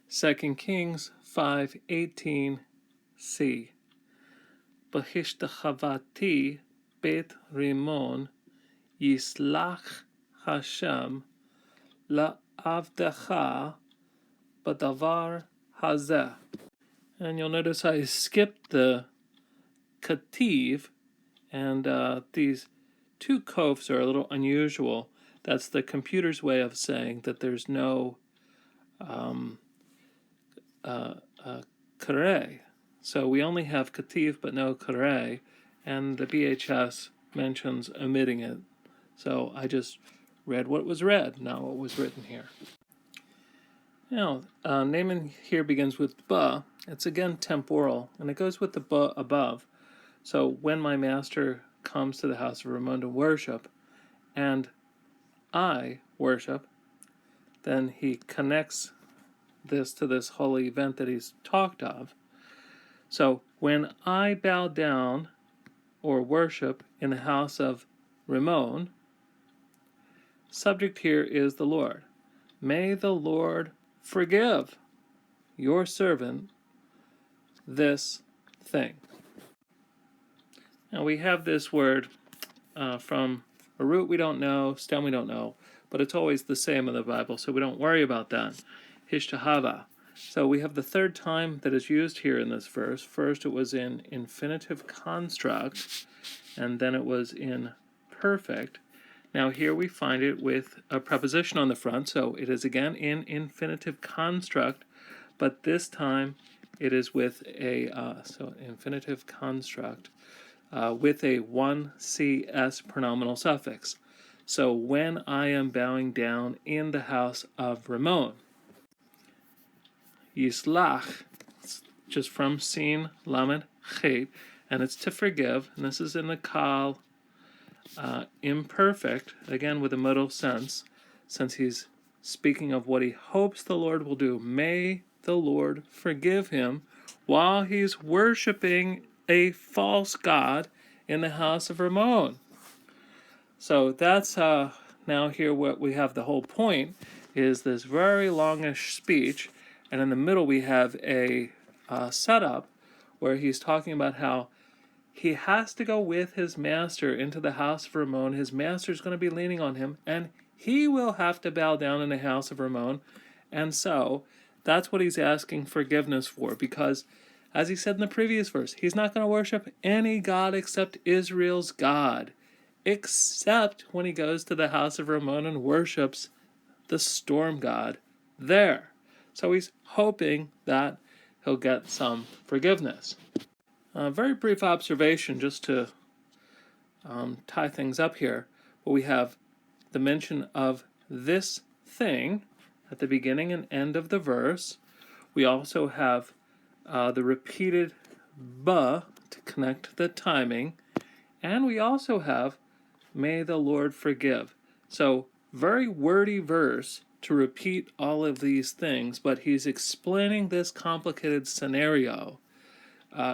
2 Kings 5:18c. B'hishtachavati bet Rimon yislach Hashem la'avdecha b'davar hazeh. And you'll notice I skipped the kativ, and these two kophs are a little unusual. That's the computer's way of saying that there's no kare. So we only have kativ but no kare, and the BHS mentions omitting it. So I just read what was read, not what was written here. Now, Naaman here begins with ba. It's again temporal, and it goes with the ba above. So when my master comes to the house of Ramon to worship, and I worship, then he connects this to this holy event that he's talked of. So when I bow down or worship in the house of Ramon, subject here is the Lord. May the Lord forgive your servant this thing. Now we have this word from a root we don't know, stem we don't know, but it's always the same in the Bible, so we don't worry about that. Hishtahava. So we have the third time that is used here in this verse. First it was in infinitive construct, and then it was in perfect. Now here we find it with a preposition on the front, so it is again in infinitive construct, but this time it is with a, infinitive construct, with a 1cs pronominal suffix. So when I am bowing down in the house of Ramon, Yislach, just from Sin Lamed Chet, and it's to forgive, and this is in the Kal imperfect, again with a modal sense, since he's speaking of what he hopes the Lord will do. May the Lord forgive him while he's worshiping a false god in the house of Ramon. So that's now here what we have. The whole point is this very longish speech, and in the middle we have a setup where he's talking about how he has to go with his master into the house of Ramon. His master's going to be leaning on him, and he will have to bow down in the house of Ramon. And so that's what he's asking forgiveness for, because as he said in the previous verse, he's not going to worship any god except Israel's God, except when he goes to the house of Ramon and worships the storm god there. So he's hoping that he'll get some forgiveness. A very brief observation just to tie things up here. But we have the mention of this thing at the beginning and end of the verse. We also have the repeated ba to connect the timing. And we also have may the Lord forgive. So very wordy verse to repeat all of these things, but he's explaining this complicated scenario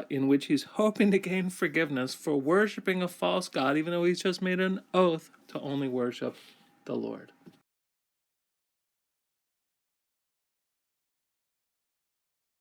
in which he's hoping to gain forgiveness for worshiping a false god, even though he's just made an oath to only worship the Lord.